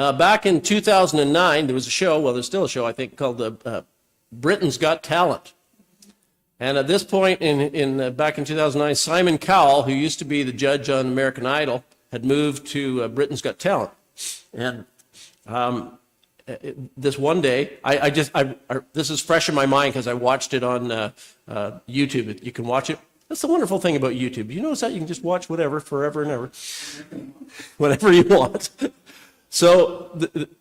Back in 2009, there was a show, well, there's still a show, I think, called Britain's Got Talent. And at this point, back in 2009, Simon Cowell, who used to be the judge on American Idol, had moved to Britain's Got Talent. And this one day, this is fresh in my mind because I watched it on YouTube. You can watch it. That's the wonderful thing about YouTube. You notice that you can just watch whatever, forever and ever, whatever you want. So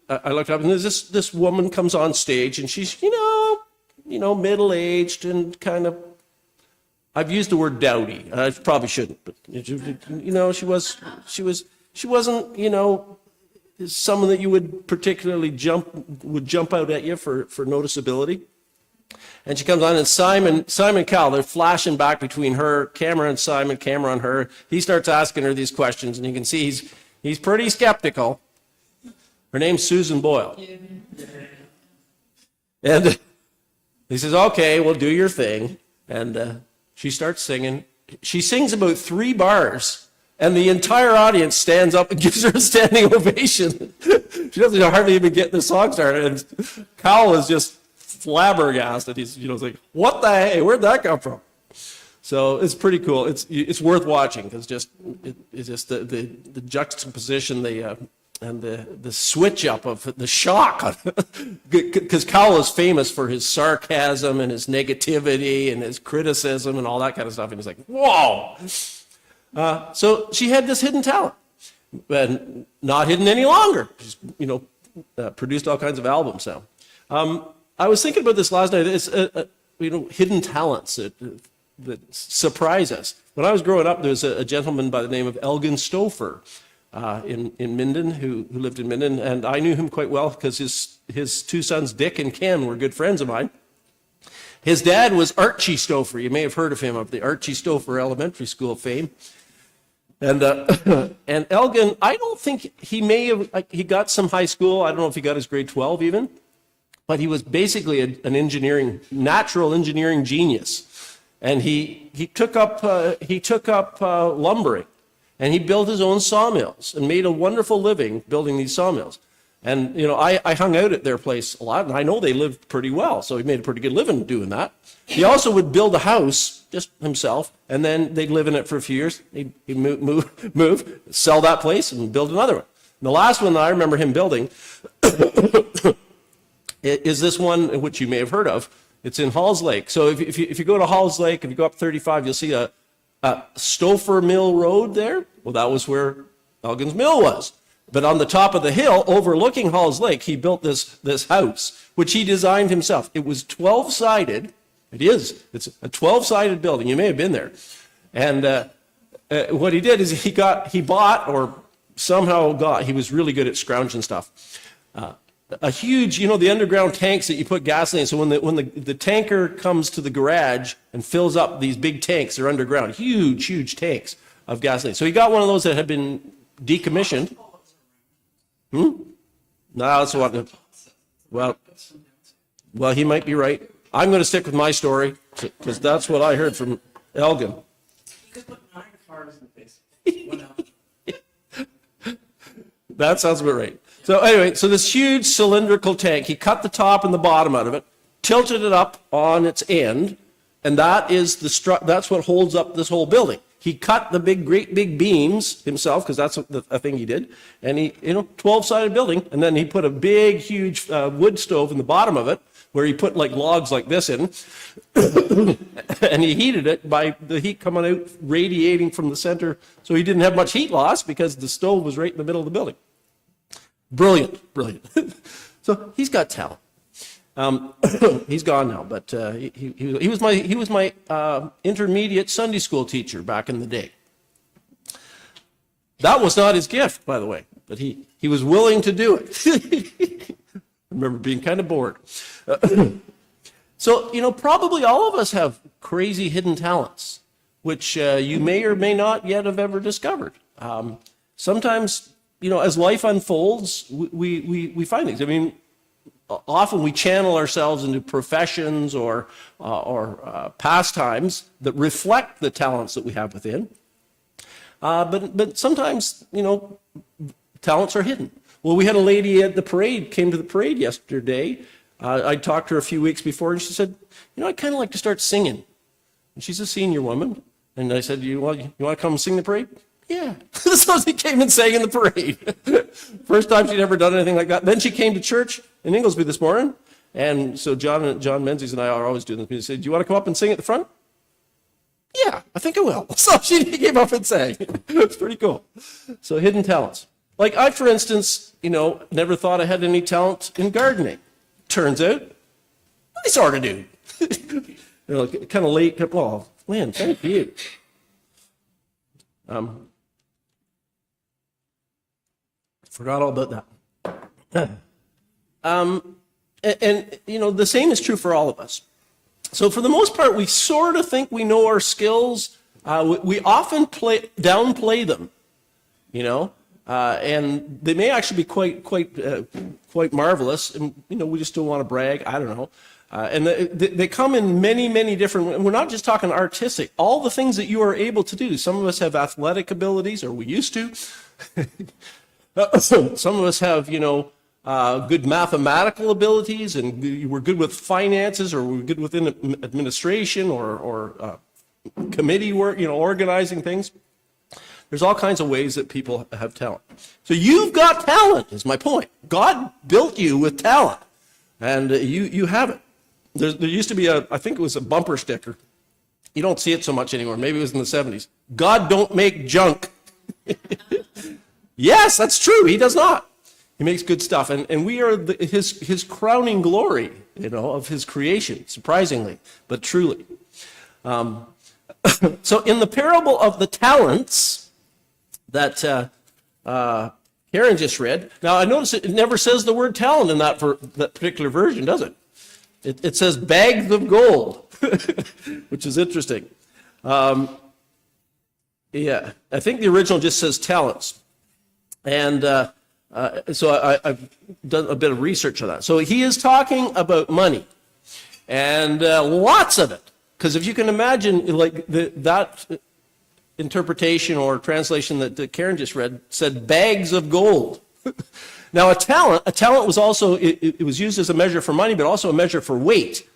I looked up, and there's this woman comes on stage, and she's middle-aged and kind of. I've used the word dowdy. I probably shouldn't, but she wasn't someone that you would particularly jump out at you for noticeability. And she comes on, and Simon Cowell, they're flashing back between her, camera and Simon, camera on her. He starts asking her these questions, and you can see he's pretty skeptical. Her name's Susan Boyle. And he says, okay, well, do your thing. And she starts singing. She sings about 3 bars, and the entire audience stands up and gives her a standing ovation. She doesn't hardly even get the song started. And Cowell is just flabbergasted. He's like, what the hey? Where'd that come from? So it's pretty cool. It's worth watching because it's just the juxtaposition, and the switch up of the shock, because Cowell is famous for his sarcasm and his negativity and his criticism and all that kind of stuff. And he's like, whoa. So she had this hidden talent, and not hidden any longer. She's produced all kinds of albums now. I was thinking about this last night. It's hidden talents that surprise us. When I was growing up, there was a gentleman by the name of Elgin Stouffer in Minden who lived in Minden, and I knew him quite well because his 2 sons, Dick and Ken, were good friends of mine. His dad was Archie Stouffer. You may have heard of him, of the Archie Stouffer Elementary School fame. And and Elgin, I don't think he got some high school. I don't know if he got his grade 12 even. But he was basically an natural engineering genius, and he took up lumbering, and he built his own sawmills and made a wonderful living building these sawmills. And I hung out at their place a lot, and I know they lived pretty well, so he made a pretty good living doing that. He also would build a house just himself, and then they'd live in it for a few years. He'd move, sell that place, and build another one. And the last one that I remember him building is this one, which you may have heard of. It's in Halls Lake. So if you go to Halls Lake, if you go up 35, you'll see a Stouffer Mill Road there. Well, that was where Elgin's Mill was. But on the top of the hill, overlooking Halls Lake, he built this house, which he designed himself. It was 12-sided. It's a 12-sided building. You may have been there. And what he did is he was really good at scrounging stuff. A huge, the underground tanks that you put gasoline. So when the tanker comes to the garage and fills up these big tanks, they're underground, huge tanks of gasoline. So he got one of those that had been decommissioned. No, that's what. Well, he might be right. I'm going to stick with my story because that's what I heard from Elgin. You could put 9 cars in the basement. That sounds about right. So anyway, this huge cylindrical tank, he cut the top and the bottom out of it, tilted it up on its end, and that's what holds up this whole building. He cut the great big beams himself, because that's a thing he did, and 12-sided building, and then he put a big, huge wood stove in the bottom of it, where he put like logs like this in, and he heated it by the heat coming out, radiating from the center, so he didn't have much heat loss because the stove was right in the middle of the building. Brilliant. So he's got talent. He's gone now, but he was my intermediate Sunday school teacher back in the day. That was not his gift, by the way, but he was willing to do it. I remember being kind of bored. So probably all of us have crazy hidden talents, which you may or may not yet have ever discovered. Sometimes, as life unfolds, we find things. I mean, often we channel ourselves into professions or pastimes that reflect the talents that we have within. But sometimes, talents are hidden. Well, we had a lady at the parade, came to the parade yesterday. I talked to her a few weeks before, and she said, I'd kind of like to start singing. And she's a senior woman. And I said, you want to come sing the parade? Yeah. So she came and sang in the parade. First time she'd ever done anything like that. Then she came to church in Inglesby this morning. And so John Menzies and I are always doing this. He said, do you want to come up and sing at the front? Yeah, I think I will. So she came up and sang. It's pretty cool. So hidden talents. Like I, for instance, never thought I had any talent in gardening. Turns out, I sort of do. Kind of late. Well, Lynn, thank you. Forgot all about that. And the same is true for all of us. So for the most part, we sort of think we know our skills. We often downplay them, and they may actually be quite marvelous. And we just don't want to brag. I don't know. And they come in many, many different. We're not just talking artistic. All the things that you are able to do. Some of us have athletic abilities, or we used to. Some of us have, good mathematical abilities, and we're good with finances, or we're good within administration, or committee work, organizing things. There's all kinds of ways that people have talent. So you've got talent, is my point. God built you with talent, and you have it. There used to be I think it was a bumper sticker. You don't see it so much anymore. Maybe it was in the 70s. God don't make junk. Yes, that's true. He does not. He makes good stuff. And we are his crowning glory, of his creation, surprisingly, but truly. So in the parable of the talents that Karen just read, now I notice it never says the word talent in that particular version, does it? It says bags of gold, which is interesting. Yeah, I think the original just says talents. And so I've done a bit of research on that. So he is talking about money, and lots of it. Because if you can imagine, like that interpretation or translation that Karen just read said bags of gold. Now a talent was also, it was used as a measure for money, but also a measure for weight.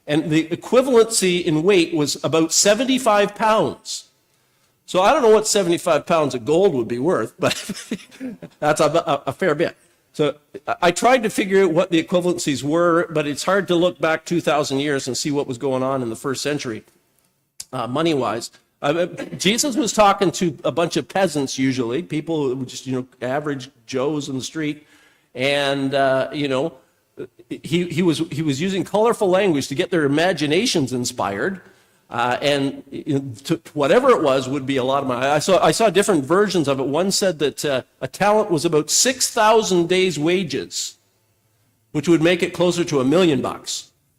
And the equivalency in weight was about 75 pounds. So I don't know what 75 pounds of gold would be worth, but that's a fair bit. So I tried to figure out what the equivalencies were, but it's hard to look back 2,000 years and see what was going on in the first century, money-wise. Jesus was talking to a bunch of peasants, usually, people who just, average Joes in the street. And, he was using colorful language to get their imaginations inspired. And whatever it was would be a lot of money. I saw different versions of it. One said that a talent was about 6,000 days' wages, which would make it closer to $1 million.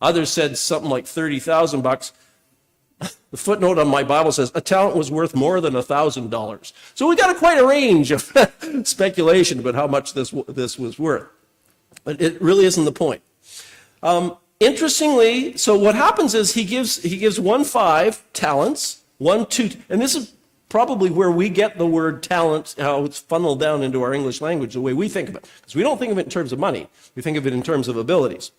Others said something like $30,000. The footnote on my Bible says a talent was worth more than $1,000. So we got quite a range of speculation about how much this was worth. But it really isn't the point. Interestingly, so what happens is he gives 5 talents, 2, and this is probably where we get the word talent, how it's funneled down into our English language, the way we think of it. Because we don't think of it in terms of money. We think of it in terms of abilities.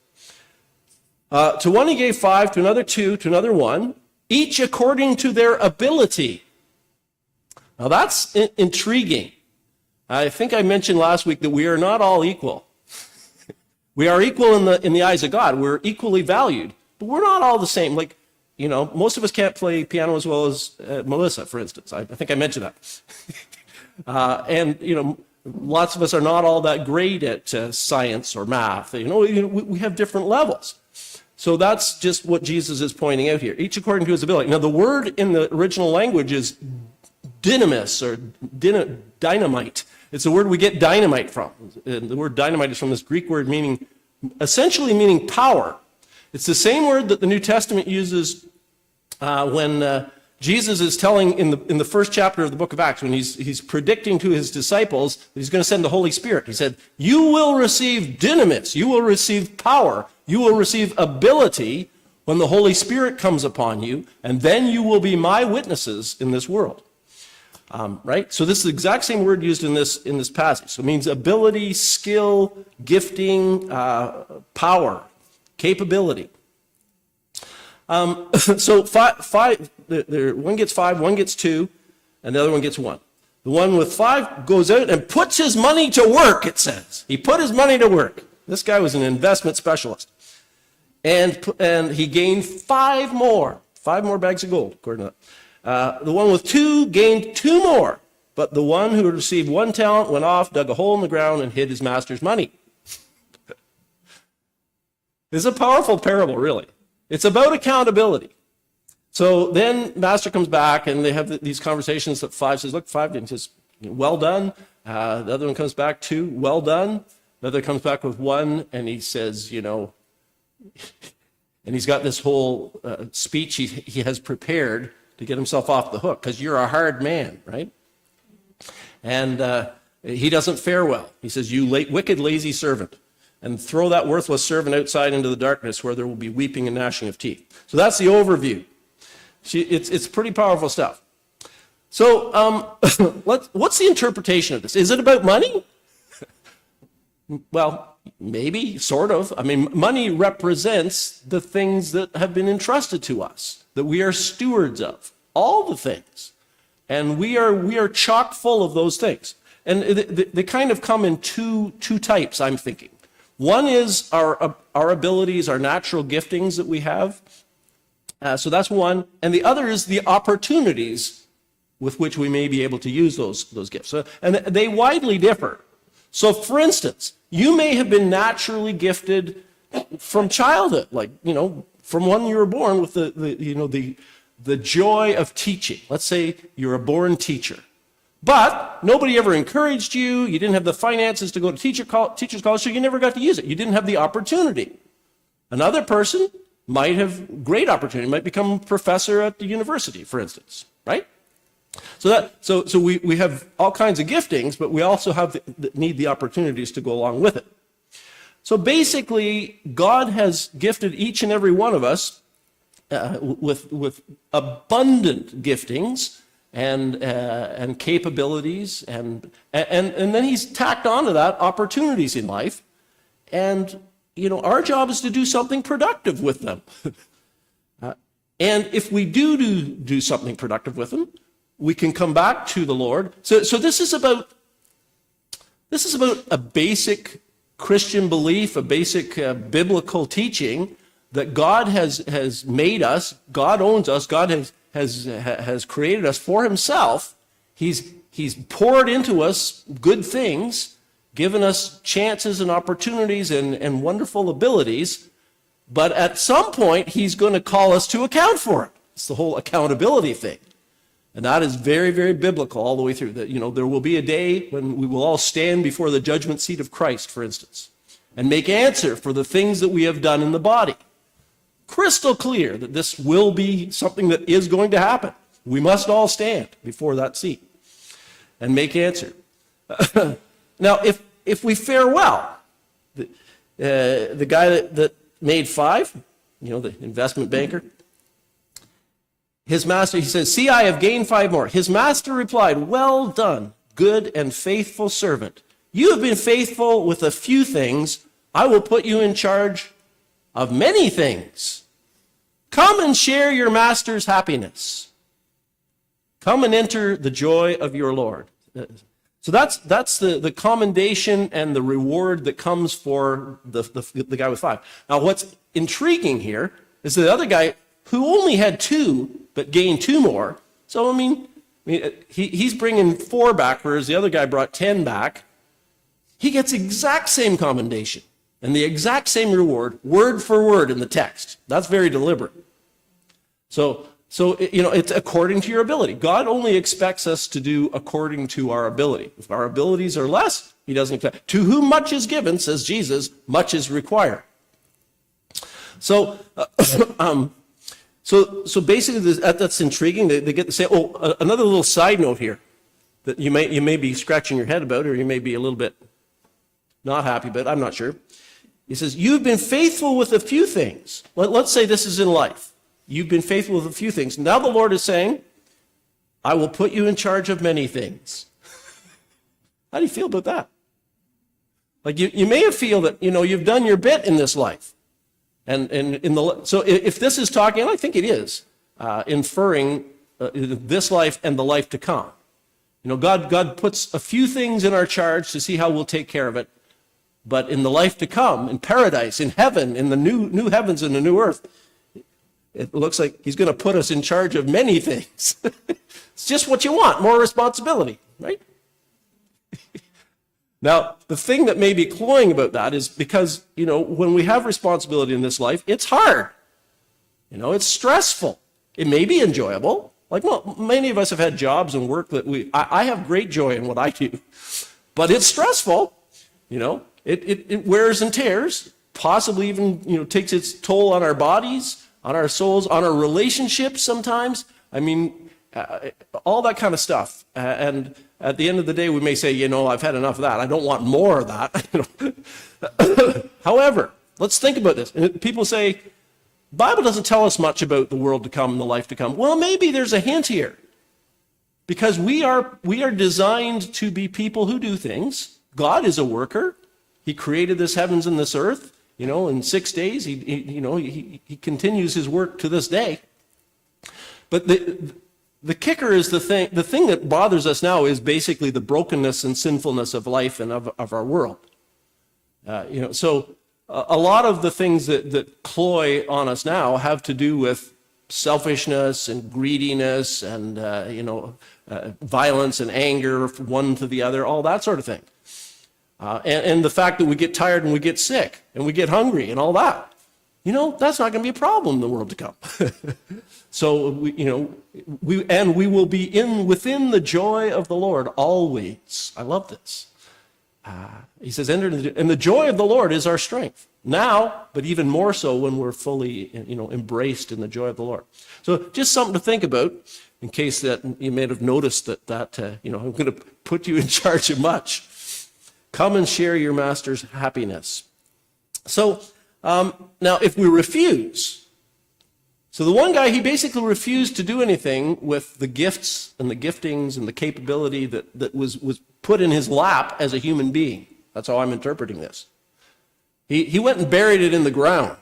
To one he gave 5, to another 2, to another 1, each according to their ability. Now that's intriguing. I think I mentioned last week that we are not all equal. We are equal in the eyes of God. We're equally valued, but we're not all the same. Like, most of us can't play piano as well as Melissa, for instance. I think I mentioned that. And lots of us are not all that great at science or math. We have different levels. So that's just what Jesus is pointing out here. Each according to his ability. Now, the word in the original language is dynamis or dynamite. It's the word we get dynamite from. And the word dynamite is from this Greek word essentially meaning power. It's the same word that the New Testament uses when Jesus is telling in the first chapter of the book of Acts, when he's predicting to his disciples that he's going to send the Holy Spirit. He said, you will receive dynamis, you will receive power, you will receive ability when the Holy Spirit comes upon you, and then you will be my witnesses in this world. Right? So this is the exact same word used in this passage. So it means ability, skill, gifting, power, capability. So one gets 5, one gets 2, and the other one gets 1. The one with 5 goes out and puts his money to work, it says. He put his money to work. This guy was an investment specialist. And he gained 5 more bags of gold, according to that. The one with 2 gained 2 more. But the one who received 1 talent went off, dug a hole in the ground, and hid his master's money. This is a powerful parable, really. It's about accountability. So then master comes back and they have these conversations that 5 says, look, 5 didn't just, well done. The other one comes back 2, well done. The other comes back with 1 and he says, and he's got this whole speech he has prepared to get himself off the hook because you're a hard man, right? And he doesn't fare well. He says, you wicked, lazy servant. And throw that worthless servant outside into the darkness where there will be weeping and gnashing of teeth. So that's the overview. It's pretty powerful stuff. So what's the interpretation of this? Is it about money? Well, maybe, sort of. I mean, money represents the things that have been entrusted to us, that we are stewards of, all the things. And we are chock full of those things. And they kind of come in two types, I'm thinking. One is our abilities, our natural giftings that we have. So that's one. And the other is the opportunities with which we may be able to use those gifts. And they widely differ. So for instance, you may have been naturally gifted from childhood, like, from when you were born with the joy of teaching. Let's say you're a born teacher. But nobody ever encouraged you. You didn't have the finances to go to teacher's college, so you never got to use it. You didn't have the opportunity. Another person might have great opportunity, might become a professor at the university, for instance, right? So we have all kinds of giftings, but we also need the opportunities to go along with it. So basically, God has gifted each and every one of us with abundant giftings and capabilities, and then he's tacked onto that opportunities in life, and our job is to do something productive with them. And if we do something productive with them, we can come back to the Lord. So this is about a basic Christian belief, a basic biblical teaching that God has made us, God owns us, God has created us for himself. He's poured into us good things, given us chances and opportunities and wonderful abilities, but at some point he's going to call us to account for it. It's the whole accountability thing. And that is very, very biblical all the way through. That there will be a day when we will all stand before the judgment seat of Christ, for instance, and make answer for the things that we have done in the body. Crystal clear that this will be something that is going to happen. We must all stand before that seat and make answer. Now, if we fare well, the guy that made 5, the investment banker, his master, he says, see, I have gained 5 more. His master replied, well done, good and faithful servant. You have been faithful with a few things. I will put you in charge of many things. Come and share your master's happiness. Come and enter the joy of your Lord. So that's the commendation and the reward that comes for the guy with 5. Now, what's intriguing here is the other guy who only had 2 but gained 2 more. So, he's bringing 4 back, whereas the other guy brought 10 back. He gets exact same commendation and the exact same reward, word for word in the text. That's very deliberate. So it's according to your ability. God only expects us to do according to our ability. If our abilities are less, he doesn't expect. To whom much is given, says Jesus, much is required. So basically, that's intriguing. They get to say, another little side note here that you may be scratching your head about, or you may be a little bit not happy about. I'm not sure. He says, you've been faithful with a few things. Let's say this is in life. You've been faithful with a few things. Now the Lord is saying, I will put you in charge of many things. How do you feel about that? Like you may feel that, you've done your bit in this life. So if this is talking, and I think it is, inferring this life and the life to come. God puts a few things in our charge to see how we'll take care of it. But in the life to come, in paradise, in heaven, in the new heavens and the new earth, it looks like he's going to put us in charge of many things. It's just what you want, more responsibility, right? Now, the thing that may be cloying about that is because, when we have responsibility in this life, it's hard. It's stressful. It may be enjoyable. Like, well, many of us have had jobs and work that I have great joy in what I do. But it's stressful. It wears and tears, possibly even, takes its toll on our bodies, on our souls, on our relationships sometimes. I mean, all that kind of stuff. And at the end of the day, we may say, I've had enough of that. I don't want more of that. However, let's think about this. People say, the Bible doesn't tell us much about the world to come and the life to come. Well, maybe there's a hint here. Because we are designed to be people who do things. God is a worker. He created this heavens and this earth. In 6 days, he continues his work to this day. But the kicker is the thing that bothers us now is basically the brokenness and sinfulness of life and of our world. So a lot of the things that cloy on us now have to do with selfishness and greediness and violence and anger one to the other, all that sort of thing. And the fact that we get tired and we get sick and we get hungry and all that. That's not going to be a problem in the world to come. So, we will be within the joy of the Lord always. I love this. He says, and the joy of the Lord is our strength. Now, but even more so when we're fully, embraced in the joy of the Lord. So just something to think about in case that you may have noticed that I'm going to put you in charge of much. Come and share your master's happiness. So now if we refuse, so the one guy, he basically refused to do anything with the gifts and the giftings and the capability that was put in his lap as a human being. That's how I'm interpreting this. He went and buried it in the ground.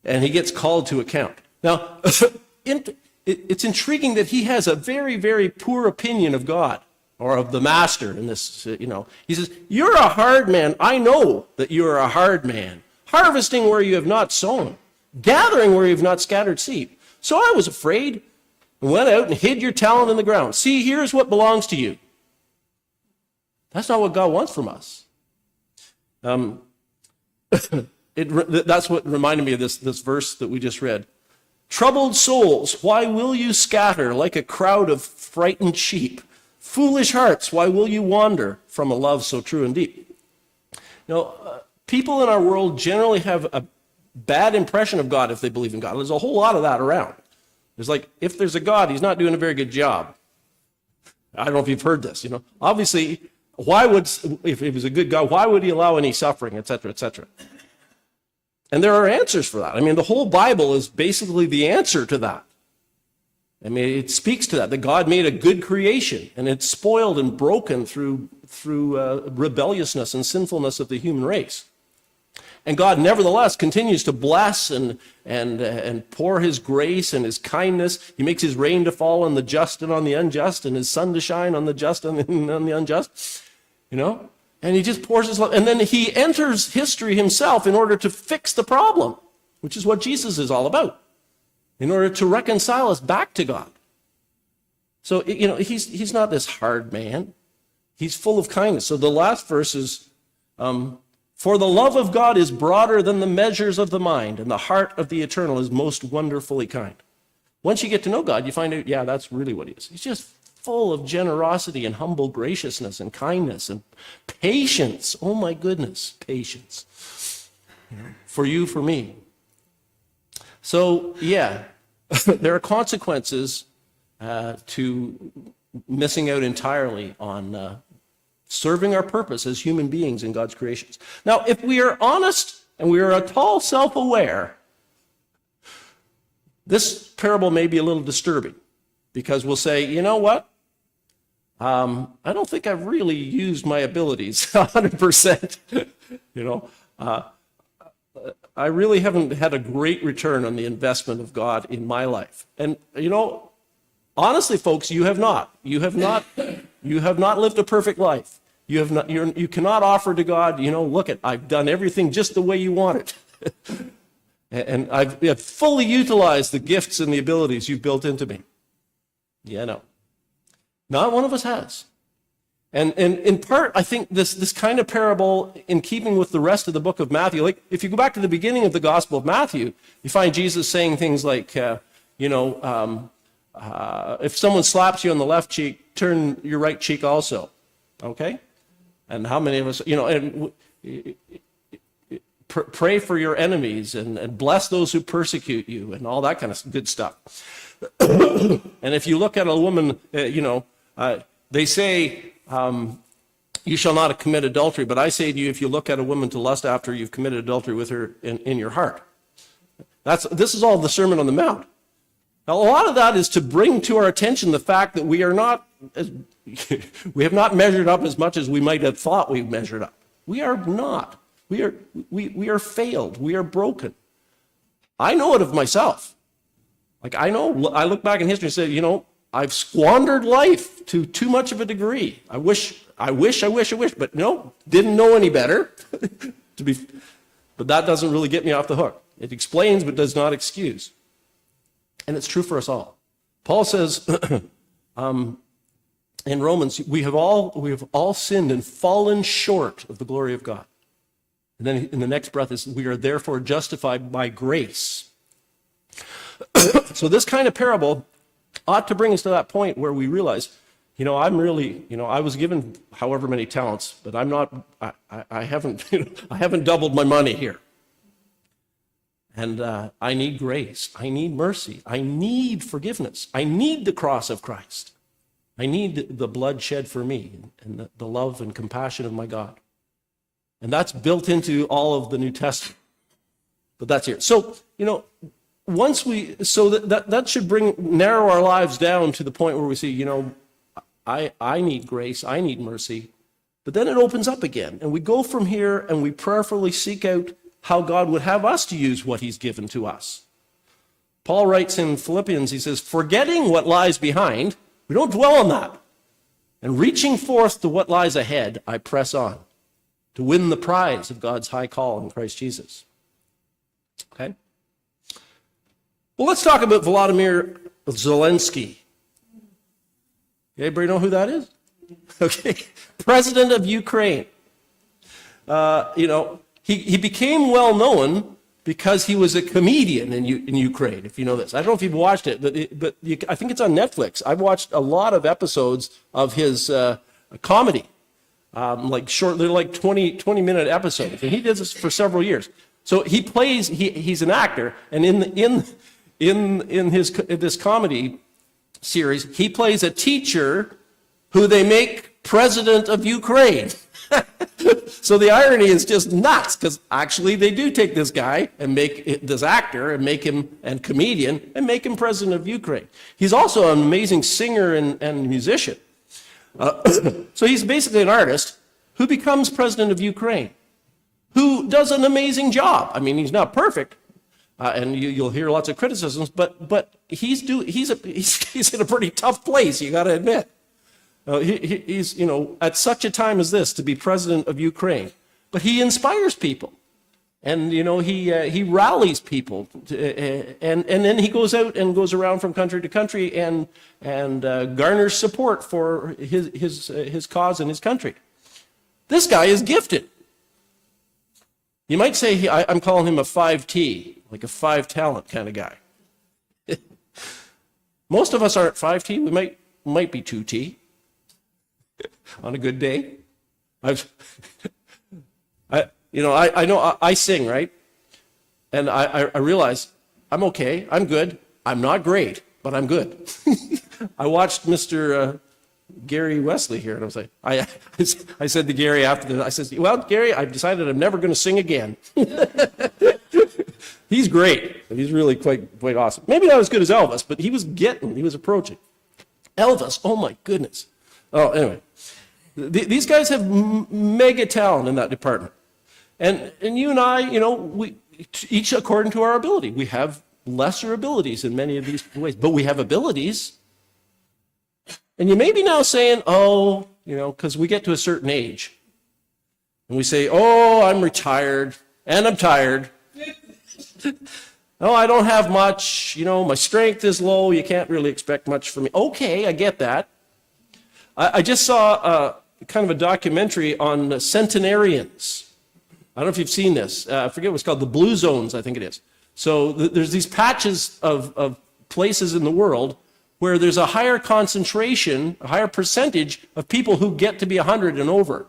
And he gets called to account. Now, it's intriguing that he has a very, very poor opinion of God or of the master in this, He says, you're a hard man. I know that you are a hard man, harvesting where you have not sown, gathering where you have not scattered seed. So I was afraid and went out and hid your talent in the ground. See, here's what belongs to you. That's not what God wants from us. That's what reminded me of this verse that we just read. Troubled souls, why will you scatter like a crowd of frightened sheep? Foolish hearts, why will you wander from a love so true and deep? People in our world generally have a bad impression of God if they believe in God. There's a whole lot of that around. There's like, if there's a God, he's not doing a very good job. I don't know if you've heard this, Obviously, if he was a good God, why would he allow any suffering, et cetera, et cetera? And there are answers for that. I mean, the whole Bible is basically the answer to that. I mean, it speaks to that God made a good creation, and it's spoiled and broken through rebelliousness and sinfulness of the human race. And God nevertheless continues to bless and pour his grace and his kindness. He makes his rain to fall on the just and on the unjust, and his sun to shine on the just and on the unjust. And he just pours his love. And then he enters history himself in order to fix the problem, which is what Jesus is all about, in order to reconcile us back to God. So, he's not this hard man. He's full of kindness. So the last verse is, for the love of God is broader than the measures of the mind, and the heart of the eternal is most wonderfully kind. Once you get to know God, you find out, yeah, that's really what he is. He's just full of generosity and humble graciousness and kindness and patience. Oh my goodness, patience. For you, for me. So, yeah, there are consequences to missing out entirely on serving our purpose as human beings in God's creations. Now, if we are honest and we are at all self-aware, this parable may be a little disturbing because we'll say, you know what? I don't think I've really used my abilities 100%. You know, I really haven't had a great return on the investment of God in my life. And, you know, honestly, folks, you have not. You have not lived a perfect life. You cannot offer to God, you know, look, I've done everything just the way you want it. And I've fully utilized the gifts and the abilities you've built into me. Yeah, no. Not one of us has. And in part, I think this kind of parable, in keeping with the rest of the book of Matthew, like if you go back to the beginning of the Gospel of Matthew, you find Jesus saying things like, if someone slaps you on the left cheek, turn your right cheek also. Okay? And how many of us, you know, and pray for your enemies and bless those who persecute you and all that kind of good stuff. And if you look at a woman, they say, you shall not commit adultery, but I say to you, if you look at a woman to lust after, you've committed adultery with her in your heart. This is all the Sermon on the Mount. Now, a lot of that is to bring to our attention the fact that we have not measured up as much as we might have thought we measured up. We are not. We are failed. We are broken. I know it of myself. Like I look back in history and say, you know, I've squandered life to too much of a degree. I wish, but no, didn't know any better. But that doesn't really get me off the hook. It explains, but does not excuse. And it's true for us all. Paul says in Romans, we have all sinned and fallen short of the glory of God. And then in the next breath is, we are therefore justified by grace. So this kind of parable ought to bring us to that point where we realize, you know, I was given however many talents, but I haven't doubled my money here. And I need grace. I need mercy. I need forgiveness. I need the cross of Christ. I need the blood shed for me and the love and compassion of my God. And that's built into all of the New Testament. But that's here. So, you know, that should narrow our lives down to the point where we see, you know, I need grace. I need mercy. But then it opens up again. And we go from here and we prayerfully seek out how God would have us to use what he's given to us. Paul writes in Philippians, he says, forgetting what lies behind, we don't dwell on that. And reaching forth to what lies ahead, I press on to win the prize of God's high call in Christ Jesus. Okay? Well, let's talk about Volodymyr Zelensky. Anybody know who that is? Okay. President of Ukraine. He became well known because he was a comedian in Ukraine, if you know this. I don't know if you've watched it, but I think it's on Netflix. I've watched a lot of episodes of his comedy, they're like 20-minute episodes, and he did this for several years. So he's an actor, and in this comedy series, he plays a teacher who they make president of Ukraine. So the irony is just nuts, because actually they do take this guy and make this actor and make him and comedian and make him president of Ukraine. He's also an amazing singer and musician. So he's basically an artist who becomes president of Ukraine, who does an amazing job. I mean, he's not perfect, and you'll hear lots of criticisms, but he's in a pretty tough place, you got to admit. He's, at such a time as this, to be president of Ukraine. But he inspires people. And, he rallies people. And then he goes out and goes around from country to country and garners support for his cause and his country. This guy is gifted. You might say I'm calling him a 5T, like a 5-talent kind of guy. Most of us aren't 5T. We might be 2T. On a good day. I know I sing, right? And I realize I'm okay, I'm good. I'm not great, but I'm good. I watched Mr. Gary Wesley here, and I was like, I said to Gary after this, I said, well, Gary, I've decided I'm never going to sing again. He's great. He's really quite awesome. Maybe not as good as Elvis, but he was approaching. Elvis, oh my goodness. Oh, anyway. These guys have mega talent in that department. And you and I, we each according to our ability. We have lesser abilities in many of these ways, but we have abilities. And you may be now saying, because we get to a certain age, and we say, oh, I'm retired, and I'm tired. Oh, I don't have much, my strength is low, you can't really expect much from me. Okay, I get that. I just saw kind of a documentary on centenarians. I don't know if you've seen this. I forget what it's called, the Blue Zones, I think it is. So there's these patches of places in the world where there's a higher concentration, a higher percentage of people who get to be 100 and over,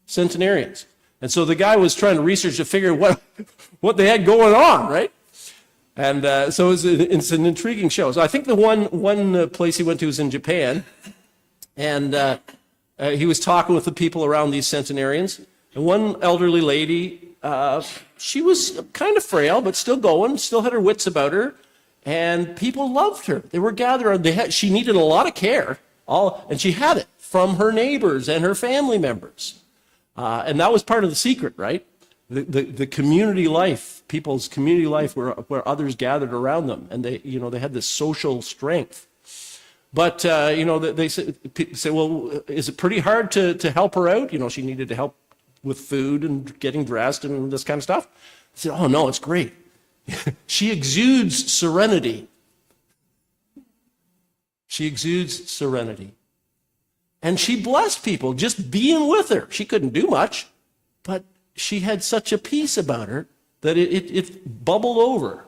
centenarians. And so the guy was trying to research to figure what they had going on, right? And so it's an intriguing show. So I think the one place he went to was in Japan, and he was talking with the people around these centenarians. And one elderly lady, she was kind of frail, but still going, still had her wits about her. And people loved her. They were gathered. She needed a lot of care, and she had it from her neighbors and her family members. And that was part of the secret, right? The community life, people's community life where others gathered around them. And they had this social strength. But, they say, well, is it pretty hard to help her out? She needed to help with food and getting dressed and this kind of stuff. I said, oh, no, it's great. She exudes serenity. She exudes serenity. And she blessed people just being with her. She couldn't do much, but she had such a peace about her that it bubbled over.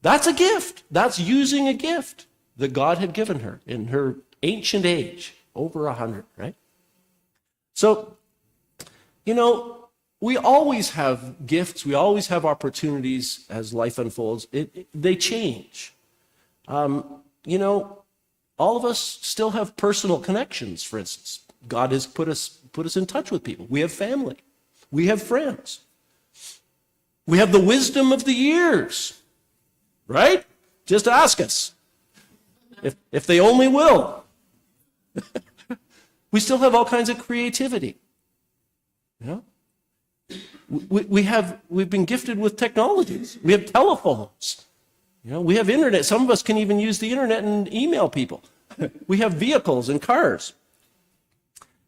That's a gift. That's using a gift that God had given her in her ancient age, over 100, right? So, we always have gifts. We always have opportunities as life unfolds. They change. All of us still have personal connections, for instance. God has put us in touch with people. We have family. We have friends. We have the wisdom of the years, right? Just ask us. If they only will. We still have all kinds of creativity. We've been gifted with technologies. We have telephones. We have internet. Some of us can even use the internet and email people. We have vehicles and cars.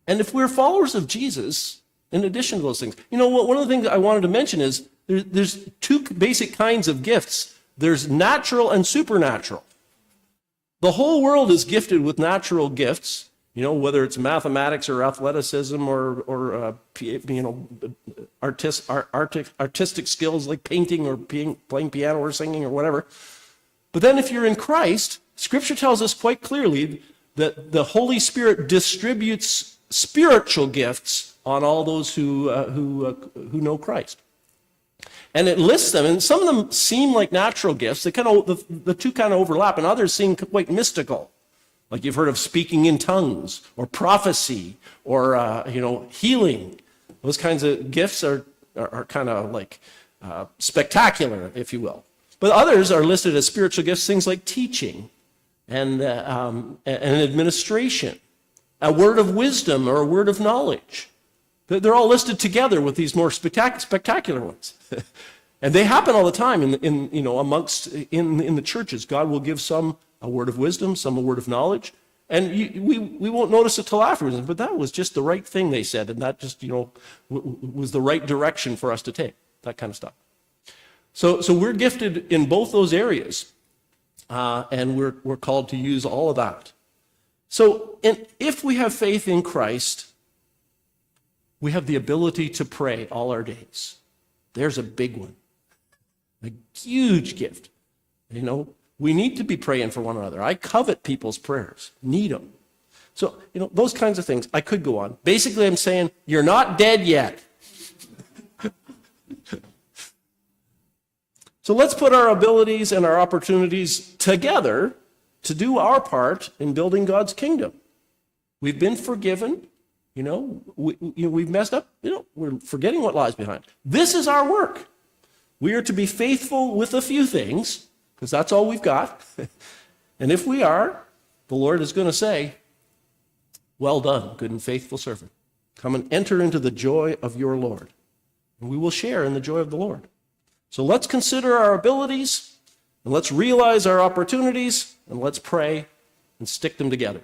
And if we're followers of Jesus, in addition to those things, one of the things I wanted to mention is there's two basic kinds of gifts. There's natural and supernatural. The whole world is gifted with natural gifts, whether it's mathematics or athleticism or artistic skills like painting or playing piano or singing or whatever. But then if you're in Christ, Scripture tells us quite clearly that the Holy Spirit distributes spiritual gifts on all those who know Christ. And it lists them, and some of them seem like natural gifts. They the two kind of overlap, and others seem quite mystical. Like you've heard of speaking in tongues, or prophecy, or healing. Those kinds of gifts are kind of like spectacular, if you will. But others are listed as spiritual gifts, things like teaching and administration, a word of wisdom or a word of knowledge. They're all listed together with these more spectacular ones. And they happen all the time in the churches. God will give some a word of wisdom, some a word of knowledge. And we won't notice it till afterwards. But that was just the right thing they said. And that just, was the right direction for us to take, that kind of stuff. So we're gifted in both those areas. And we're called to use all of that. So if we have faith in Christ, we have the ability to pray all our days. There's a big one, a huge gift. We need to be praying for one another. I covet people's prayers, need them. So, those kinds of things. I could go on. Basically, I'm saying you're not dead yet. So let's put our abilities and our opportunities together to do our part in building God's kingdom. We've been forgiven. We've messed up. We're forgetting what lies behind. This is our work. We are to be faithful with a few things, because that's all we've got. And if we are, the Lord is going to say, well done, good and faithful servant. Come and enter into the joy of your Lord. And we will share in the joy of the Lord. So let's consider our abilities, and let's realize our opportunities, and let's pray and stick them together.